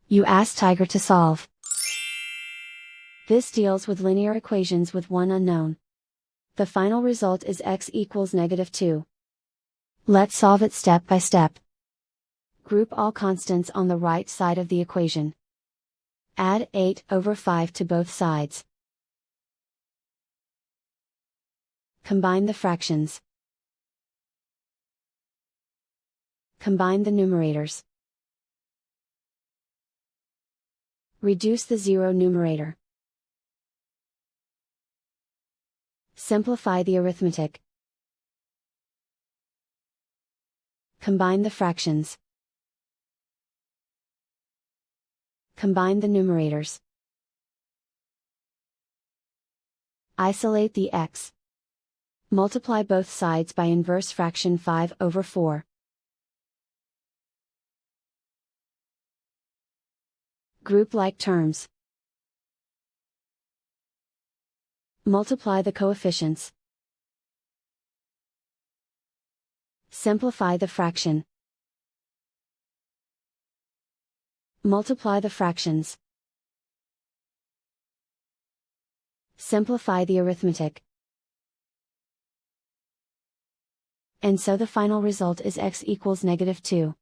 You ask Tiger to solve. This deals with linear equations with one unknown. The final result is x equals -2. Let's solve it step by step. Group all constants on the right side of the equation. Add 8/5 to both sides. Combine the fractions. Combine the numerators. Reduce the zero numerator. Simplify the arithmetic. Combine the fractions. Combine the numerators. Isolate the x. Multiply both sides by inverse fraction 5/4. Group like terms. Multiply the coefficients. Simplify the fraction. Multiply the fractions. Simplify the arithmetic. And so the final result is x equals -2.